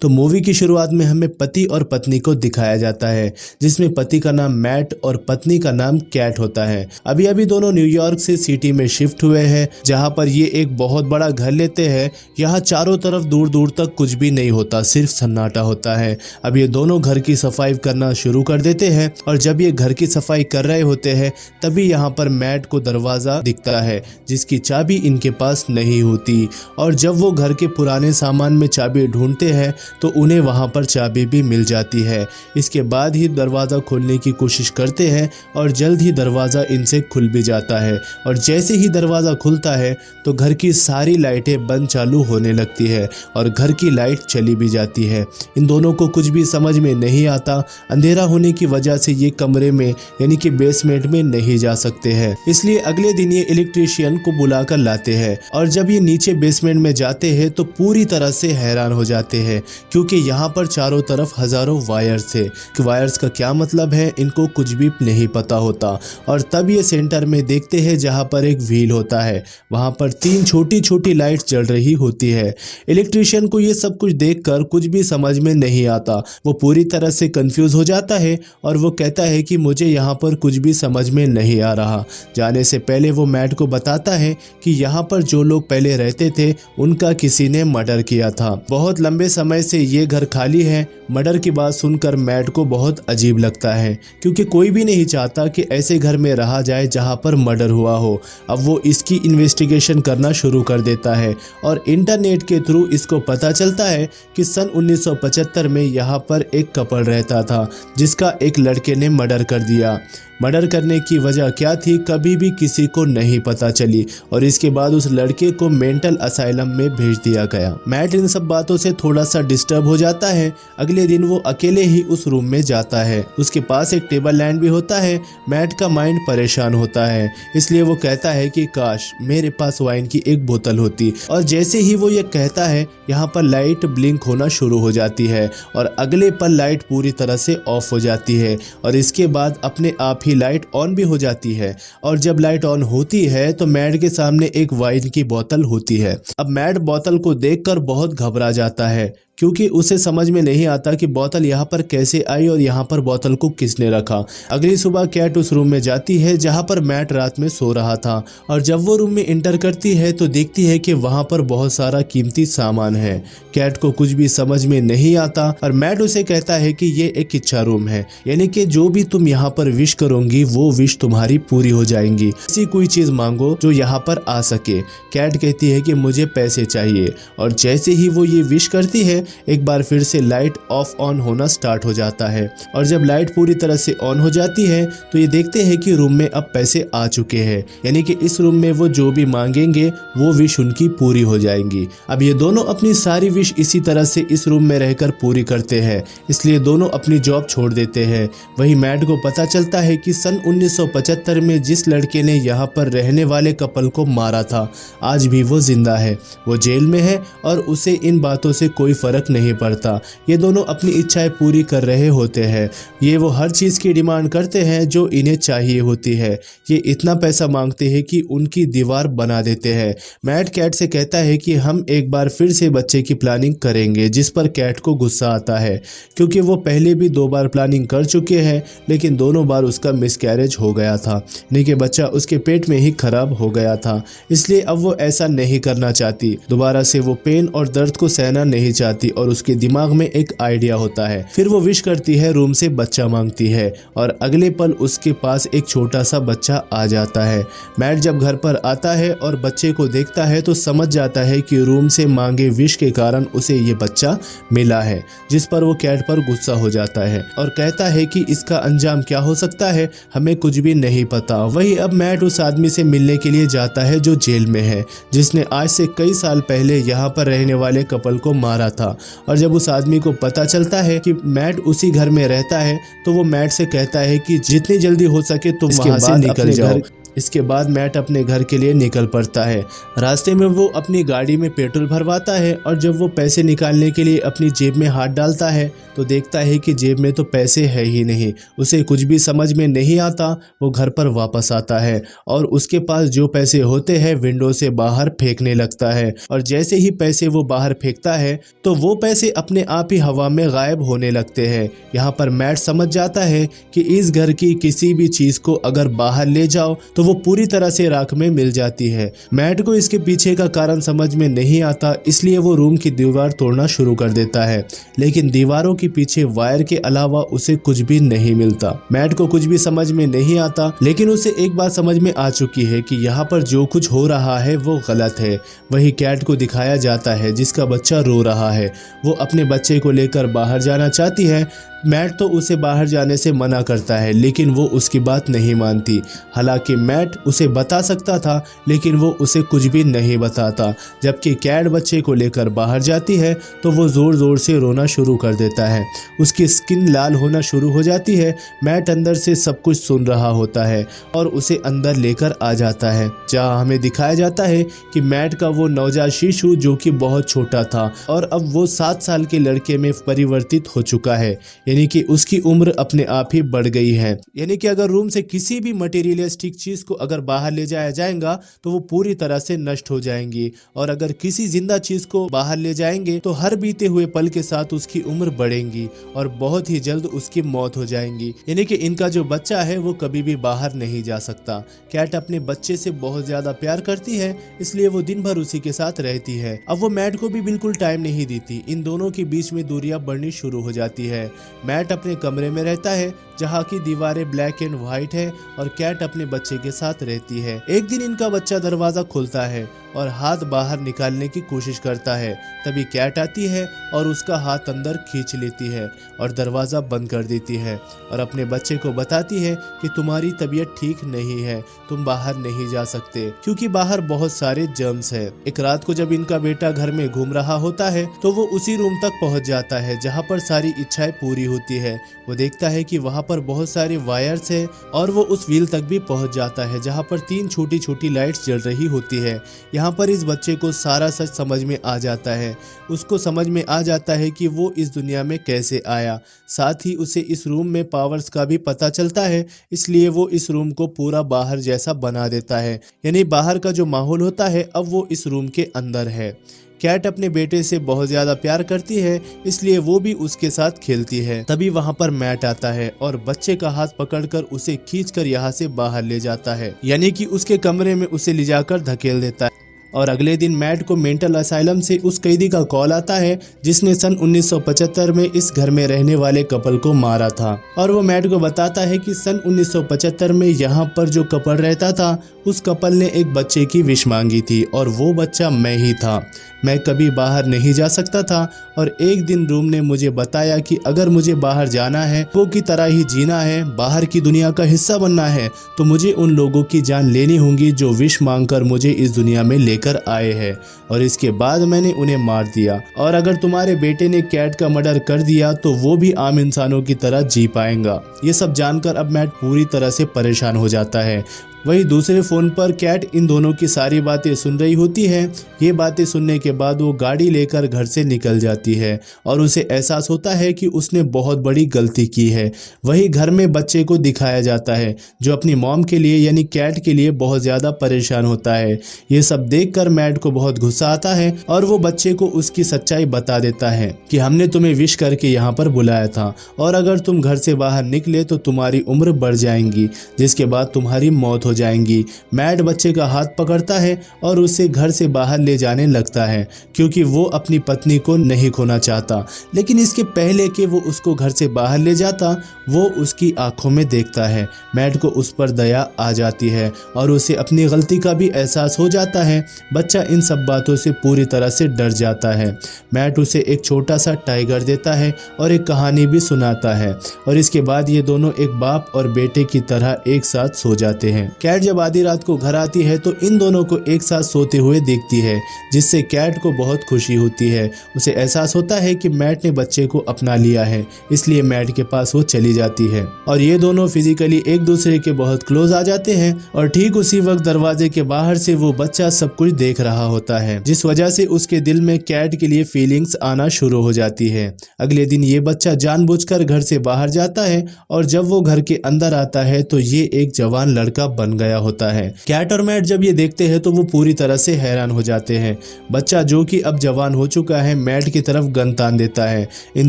तो मूवी की शुरुआत में हमें पति और पत्नी को दिखाया जाता है, जिसमें पति का नाम मैट और पत्नी का नाम कैट होता है। अभी अभी दोनों न्यूयॉर्क से सिटी में शिफ्ट हुए हैं, जहां पर ये एक बहुत बड़ा घर लेते हैं। यहाँ चारों तरफ दूर दूर तक कुछ भी नहीं होता, सिर्फ सन्नाटा होता है। अब ये दोनों घर की सफाई करना शुरू कर देते हैं और जब ये घर की सफाई कर रहे होते हैं तभी यहाँ पर मैट को दरवाजा दिखता है, जिसकी चाबी इनके पास नहीं होती। और जब वो घर के पुराने सामान में चाबी ढूंढते हैं तो उन्हें वहां पर चाबी भी मिल जाती है। इसके बाद ही दरवाज़ा खोलने की कोशिश करते हैं और जल्द ही दरवाज़ा इनसे खुल भी जाता है। और जैसे ही दरवाज़ा खुलता है तो घर की सारी लाइटें बंद चालू होने लगती है और घर की लाइट चली भी जाती है। इन दोनों को कुछ भी समझ में नहीं आता। अंधेरा होने की वजह से ये कमरे में यानी कि बेसमेंट में नहीं जा सकते हैं, इसलिए अगले दिन ये इलेक्ट्रीशियन को बुलाकर लाते हैं। और जब ये नीचे बेसमेंट में जाते हैं तो पूरी तरह से हैरान हो जाते हैं, क्योंकि यहाँ पर चारों तरफ हजारों वायर्स थे। कि वायर्स का क्या मतलब है इनको कुछ भी नहीं पता होता। और तब ये सेंटर में देखते हैं जहाँ पर एक व्हील होता है, वहाँ पर 3 छोटी छोटी लाइट जल रही होती है। इलेक्ट्रीशियन को ये सब कुछ देखकर कुछ भी समझ में नहीं आता। वो पूरी तरह से कंफ्यूज हो जाता है और वो कहता है कि मुझे यहाँ पर कुछ भी समझ में नहीं आ रहा। जाने से पहले वो मैट को बताता है कि यहाँ पर जो लोग पहले रहते थे उनका किसी ने मर्डर किया था। बहुत लंबे समय से ये घर खाली है। मर्डर की बात सुनकर मैट को बहुत अजीब लगता है, क्योंकि कोई भी नहीं चाहता कि ऐसे घर में रहा जाए जहाँ पर मर्डर हुआ हो। अब वो इसकी इन्वेस्टिगेशन करना शुरू कर देता है और इंटरनेट के थ्रू इसको पता चलता है कि सन 1975 में यहाँ पर एक कपल रहता था, जिसका एक लड़के ने मर्डर कर दिया। मर्डर करने की वजह क्या थी कभी भी किसी को नहीं पता चली और इसके बाद उस लड़के को मेंटल असाइलम में भेज दिया गया। मैट इन सब बातों से थोड़ा सा डिस्टर्ब हो जाता है। अगले दिन वो अकेले ही उस रूम में जाता है। उसके पास एक टेबल लैंड भी होता है। मैट का माइंड परेशान होता है, इसलिए वो कहता है कि काश मेरे पास वाइन की एक बोतल होती। और जैसे ही वो ये कहता है यहाँ पर लाइट ब्लिंक होना शुरू हो जाती है और अगले पल लाइट पूरी तरह से ऑफ हो जाती है और इसके बाद अपने आप ही लाइट ऑन भी हो जाती है। और जब लाइट ऑन होती है तो मैट के सामने एक वाइन की बोतल होती है। अब मैट बोतल को देखकर बहुत घबरा जाता है, क्योंकि उसे समझ में नहीं आता कि बोतल यहाँ पर कैसे आई और यहाँ पर बोतल को किसने रखा। अगली सुबह कैट उस रूम में जाती है जहाँ पर मैट रात में सो रहा था और जब वो रूम में एंटर करती है तो देखती है कि वहाँ पर बहुत सारा कीमती सामान है। कैट को कुछ भी समझ में नहीं आता और मैट उसे कहता है कि ये एक इच्छा रूम है, यानी कि जो भी तुम यहाँ पर विश करोगी वो विश तुम्हारी पूरी हो जाएंगी। ऐसी कोई चीज मांगो जो यहाँ पर आ सके। कैट कहती है कि मुझे पैसे चाहिए और जैसे ही वो ये विश करती है एक बार फिर से लाइट ऑफ ऑन होना स्टार्ट हो जाता है। और जब लाइट पूरी तरह से ऑन हो जाती है तो ये देखते हैं कि रूम में अब पैसे आ चुके हैं, यानी कि इस रूम में वो जो भी मांगेंगे वो विश उनकी पूरी हो जाएंगी। अब ये दोनों अपनी सारी विश इसी तरह से इस रूम में रहकर पूरी करते हैं, इसलिए दोनों अपनी जॉब छोड़ देते हैं। वही मैट को पता चलता है कि सन 1975 में जिस लड़के ने यहाँ पर रहने वाले कपल को मारा था आज भी वो जिंदा है। वो जेल में है और उसे इन बातों से कोई फर्क नहीं पड़ता। ये दोनों अपनी इच्छाएं पूरी कर रहे होते हैं। ये वो हर चीज की डिमांड करते हैं जो इन्हें चाहिए होती है। ये इतना पैसा मांगते हैं कि उनकी दीवार बना देते हैं। मैट कैट से कहता है कि हम एक बार फिर से बच्चे की प्लानिंग करेंगे, जिस पर कैट को गुस्सा आता है, क्योंकि वो पहले भी 2 बार प्लानिंग कर चुके हैं लेकिन दोनों बार उसका मिसकैरेज हो गया था, यानी कि बच्चा उसके पेट में ही खराब हो गया था। इसलिए अब वो ऐसा नहीं करना चाहती। दोबारा से वो पेन और दर्द को सहना नहीं चाहती और उसके दिमाग में एक आइडिया होता है। फिर वो विश करती है, रूम से बच्चा मांगती है और अगले पल उसके पास एक छोटा सा बच्चा आ जाता है। मैट जब घर पर आता है और बच्चे को देखता है तो समझ जाता है कि रूम से मांगे विश के कारण उसे ये बच्चा मिला है, जिस पर वो कैट पर गुस्सा हो जाता है और कहता है कि इसका अंजाम क्या हो सकता है हमें कुछ भी नहीं पता। वही अब मैट उस आदमी से मिलने के लिए जाता है जो जेल में है, जिसने आज से कई साल पहले यहाँ पर रहने वाले कपल को मारा था। और जब उस आदमी को पता चलता है कि मैट उसी घर में रहता है तो वो मैट से कहता है कि जितनी जल्दी हो सके तुम वहां से निकल जाओ। इसके बाद मैट अपने घर के लिए निकल पड़ता है। रास्ते में वो अपनी गाड़ी में पेट्रोल भरवाता है और जब वो पैसे निकालने के लिए अपनी जेब में हाथ डालता है तो देखता है कि जेब में तो पैसे है ही नहीं। उसे कुछ भी समझ में नहीं आता। वो घर पर वापस आता है और उसके पास जो पैसे होते हैं विंडो से बाहर फेंकने लगता है और जैसे ही पैसे वो बाहर फेंकता है तो वो पैसे अपने आप ही हवा में गायब होने लगते हैं। यहाँ पर मैट समझ जाता है कि इस घर की किसी भी चीज को अगर बाहर ले जाओ तो वो पूरी तरह से राख में मिल जाती है। मैट को इसके पीछे का कारण समझ में नहीं आता, इसलिए वो रूम की दीवार तोड़ना शुरू कर देता है, लेकिन दीवारों के पीछे वायर के अलावा उसे कुछ भी नहीं मिलता। मैट को कुछ भी समझ में नहीं आता, लेकिन उसे एक बात समझ में आ चुकी है कि यहाँ पर जो कुछ हो रहा है वो गलत है। वही कैट को दिखाया जाता है जिसका बच्चा रो रहा है। वो अपने बच्चे को लेकर बाहर जाना चाहती है। मैट तो उसे बाहर जाने से मना करता है, लेकिन वो उसकी बात नहीं मानती। हालांकि मैट उसे बता सकता था, लेकिन वो उसे कुछ भी नहीं बताता। जबकि कैट बच्चे को लेकर बाहर जाती है तो वो ज़ोर ज़ोर से रोना शुरू कर देता है। उसकी स्किन लाल होना शुरू हो जाती है। मैट अंदर से सब कुछ सुन रहा होता है और उसे अंदर लेकर आ जाता है, जहाँ हमें दिखाया जाता है कि मैट का वो नवजात शिशु जो कि बहुत छोटा था और अब वो 7 साल के लड़के में परिवर्तित हो चुका है, यानी कि उसकी उम्र अपने आप ही बढ़ गई है। यानी कि अगर रूम से किसी भी मटेरियलिस्टिक चीज को अगर बाहर ले जाया जाएगा तो वो पूरी तरह से नष्ट हो जाएंगी, और अगर किसी जिंदा चीज को बाहर ले जाएंगे तो हर बीते हुए पल के साथ उसकी उम्र बढ़ेगी और बहुत ही जल्द उसकी मौत हो जाएंगी। यानी कि इनका जो बच्चा है वो कभी भी बाहर नहीं जा सकता। कैट अपने बच्चे से बहुत ज्यादा प्यार करती है, इसलिए वो दिन भर उसी के साथ रहती है। अब वो मैट को भी बिल्कुल टाइम नहीं देती। इन दोनों के बीच में दूरियां बढ़नी शुरू हो जाती है। मैट अपने कमरे में रहता है जहाँ की दीवारें ब्लैक एंड व्हाइट है और कैट अपने बच्चे के साथ रहती है। एक दिन इनका बच्चा दरवाजा खोलता है और हाथ बाहर निकालने की कोशिश करता है। तभी कैट आती है और उसका हाथ अंदर खींच लेती है और दरवाजा बंद कर देती है और अपने बच्चे को बताती है कि तुम्हारी तबीयत ठीक नहीं है, तुम बाहर नहीं जा सकते क्योंकि बाहर बहुत सारे जर्म्स है। एक रात को जब इनका बेटा घर में घूम रहा होता है तो वो उसी रूम तक पहुंच जाता है जहाँ पर सारी इच्छाएं पूरी होती है। वो देखता है कि वहाँ पर बहुत सारे वायर्स है और वो उस व्हील तक भी पहुंच जाता है जहाँ पर 3 छोटी छोटी लाइट्स जल रही होती है। यहाँ पर इस बच्चे को सारा सच समझ में आ जाता है। उसको समझ में आ जाता है कि वो इस दुनिया में कैसे आया। साथ ही उसे इस रूम में पावर्स का भी पता चलता है, इसलिए वो इस रूम को पूरा बाहर जैसा बना देता है। यानी बाहर का जो माहौल होता है अब वो इस रूम के अंदर है। कैट अपने बेटे से बहुत ज्यादा प्यार करती है, इसलिए वो भी उसके साथ खेलती है। तभी वहाँ पर मैट आता है और बच्चे का हाथ पकड़कर उसे खींचकर यहाँ से बाहर ले जाता है, यानी कि उसके कमरे में उसे ले जाकर धकेल देता है। और अगले दिन मैट को मेंटल असाइलम से उस कैदी का कॉल आता है जिसने सन 1975 में इस घर में रहने वाले कपल को मारा था। और वो मैट को बताता है कि सन 1975 में यहाँ पर जो कपल रहता था उस कपल ने एक बच्चे की विश मांगी थी और वो बच्चा मैं ही था। मैं कभी बाहर नहीं जा सकता था और एक दिन रूम ने मुझे बताया कि अगर मुझे बाहर जाना है, वो की तरह ही जीना है, बाहर की दुनिया का हिस्सा बनना है, तो मुझे उन लोगों की जान लेनी होगी जो विश मांगकर मुझे इस दुनिया में लेकर आए हैं, और इसके बाद मैंने उन्हें मार दिया। और अगर तुम्हारे बेटे ने कैट का मर्डर कर दिया तो वो भी आम इंसानों की तरह जी पाएगा। ये सब जानकर अब मैट पूरी तरह से परेशान हो जाता है। वही दूसरे फोन पर कैट इन दोनों की सारी बातें सुन रही होती है। ये बातें सुनने के बाद वो गाड़ी लेकर घर से निकल जाती है और उसे एहसास होता है कि उसने बहुत बड़ी गलती की है। वही घर में बच्चे को दिखाया जाता है जो अपनी मॉम के लिए यानी कैट के लिए बहुत ज़्यादा परेशान होता है। ये सब देखकर मैट को बहुत गुस्सा आता है और वो बच्चे को उसकी सच्चाई बता देता है कि हमने तुम्हें विश करके यहाँ पर बुलाया था और अगर तुम घर से बाहर निकले तो तुम्हारी उम्र बढ़ जाएगी, जिसके बाद तुम्हारी मौत हो जाएंगी। मैट बच्चे का हाथ पकड़ता है और उसे घर से बाहर ले जाने लगता है क्योंकि वो अपनी पत्नी को नहीं खोना चाहता। लेकिन इसके पहले कि वो उसको घर से बाहर ले जाता, वो उसकी आंखों में देखता है। मैट को उस पर दया आ जाती है और उसे अपनी गलती का भी एहसास हो जाता है। बच्चा इन सब बातों से पूरी तरह से डर जाता है। मैट उसे एक छोटा सा टाइगर देता है और एक कहानी भी सुनाता है और इसके बाद ये दोनों एक बाप और बेटे की तरह एक साथ सो जाते हैं। कैट जब आधी रात को घर आती है तो इन दोनों को एक साथ सोते हुए देखती है, जिससे कैट कैट को बहुत खुशी होती है। उसे एहसास होता है कि मैट ने बच्चे को अपना लिया है, इसलिए मैट के पास वो चली जाती है और ये दोनों फिजिकली एक दूसरे के बहुत क्लोज आ जाते हैं। और ठीक उसी वक्त दरवाजे के बाहर से वो बच्चा सब कुछ देख रहा होता है, जिस वजह से उसके दिल में कैट के लिए फीलिंग्स आना शुरू हो जाती है। अगले दिन ये बच्चा जानबूझकर घर से बाहर जाता है और जब वो घर के अंदर आता है तो ये एक जवान लड़का बन गया होता है। कैट और मैट जब ये देखते हैं तो वो पूरी तरह से हैरान हो जाते हैं। बच्चा जो कि अब जवान हो चुका है मैट की तरफ गन तान देता है। इन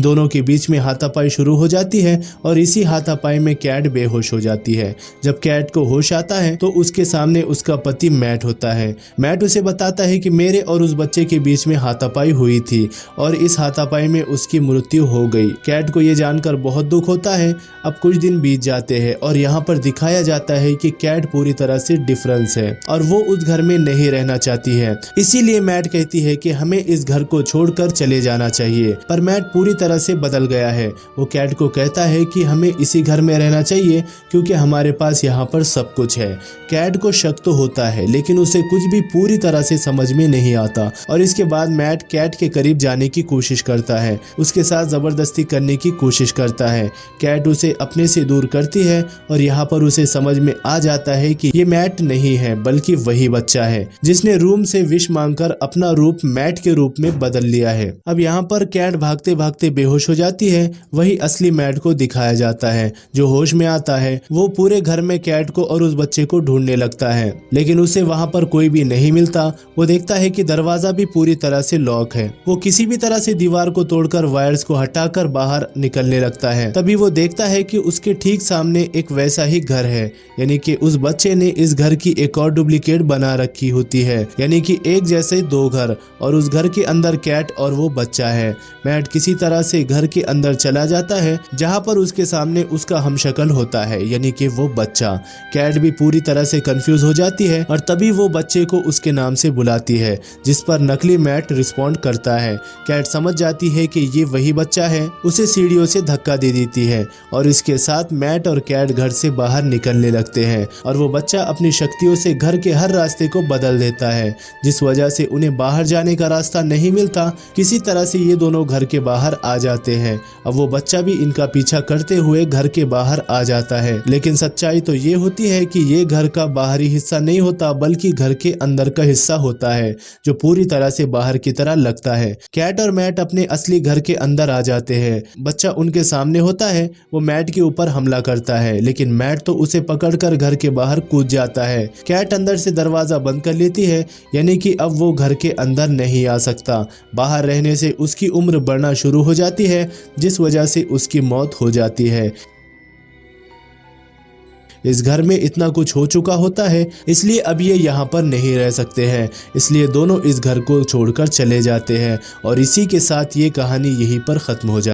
दोनों के बीच में हाथापाई शुरू हो जाती है और इसी हाथापाई में कैट बेहोश हो जाती है। जब कैट को होश आता है तो उसके सामने उसका पति मैट होता है। मैट उसे बताता है कि मेरे और उस बच्चे के बीच में हाथापाई हुई थी और इस हाथापाई में उसकी मृत्यु हो गई। कैट को ये जानकर बहुत दुख होता है। अब कुछ दिन बीत जाते हैं और यहाँ पर दिखाया जाता है कि कैट पूरी तरह से डिफरेंस है और वो उस घर में नहीं रहना चाहती है। इसीलिए मैट कहती है कि हमें इस घर को छोड़कर चले जाना चाहिए, पर मैट पूरी तरह से बदल गया है। वो कैट को कहता है कि हमें इसी घर में रहना चाहिए क्योंकि हमारे पास यहाँ पर सब कुछ है। कैट को शक तो होता है लेकिन उसे कुछ भी पूरी तरह से समझ में नहीं आता और इसके बाद मैट कैट के करीब जाने की कोशिश करता है, उसके साथ जबरदस्ती करने की कोशिश करता है। कैट उसे अपने से दूर करती है और यहाँ पर उसे समझ में आ जाता है कि ये मैट नहीं है बल्कि वही बच्चा है जिसने रूम से विश मांगकर अपना रूप मैट के रूप में बदल लिया है। अब यहाँ पर कैट भागते भागते बेहोश हो जाती है। वही असली मैट को दिखाया जाता है जो होश में आता है। वो पूरे घर में कैट को और उस बच्चे को ढूंढने लगता है लेकिन उसे वहाँ पर कोई भी नहीं मिलता। वो देखता है कि दरवाजा भी पूरी तरह से लॉक है। वो किसी भी तरह से दीवार को तोड़कर वायर्स को हटाकर बाहर निकलने लगता है। तभी वो देखता है कि उसके ठीक सामने एक वैसा ही घर है, यानी कि उस बच्चे ने इस घर की एक और डुप्लीकेट बना रखी होती है, यानी कि एक जैसे दो घर और उस घर के अंदर कैट और वो बच्चा है। मैट किसी तरह से घर के अंदर चला जाता है जहाँ पर उसके सामने उसका हमशक्ल होता है, यानी कि वो बच्चा। कैट भी पूरी तरह से कंफ्यूज हो जाती है और तभी वो बच्चे को उसके नाम से बुलाती है, जिस पर नकली मैट रिस्पॉन्ड करता है। कैट समझ जाती है कि ये वही बच्चा है, उसे सीढ़ियों से धक्का दे देती है और इसके साथ मैट और कैट घर से बाहर निकलने लगते हैं और वो बच्चा अपनी शक्तियों से घर के हर रास्ते को बदल देता है, जिस वजह से उन्हें बाहर जाने का रास्ता नहीं मिलता। किसी तरह से ये दोनों घर के बाहर आ जाते हैं। अब वो बच्चा भी इनका पीछा करते हुए घर के बाहर आ जाता है, लेकिन सच्चाई तो ये होती है कि ये घर का बाहरी हिस्सा नहीं होता बल्कि घर के अंदर का हिस्सा होता है जो पूरी तरह से बाहर की तरह लगता है। कैट और मैट अपने असली घर के अंदर आ जाते हैं। बच्चा उनके सामने होता है। वो मैट के ऊपर हमला करता है लेकिन मैट तो उसे पकड़कर घर के बाहर कूद जाता है। कैट अंदर से दरवाजा बंद कर लेती है, यानी कि अब वो घर के अंदर नहीं आ सकता। बाहर रहने से उसकी उम्र बढ़ना शुरू हो जाती है, जिस वजह से उसकी मौत हो जाती है। इस घर में इतना कुछ हो चुका होता है, इसलिए अब ये यहाँ पर नहीं रह सकते हैं, इसलिए दोनों इस घर को छोड़कर चले जाते हैं और इसी के साथ ये कहानी यहीं पर खत्म हो जाती है।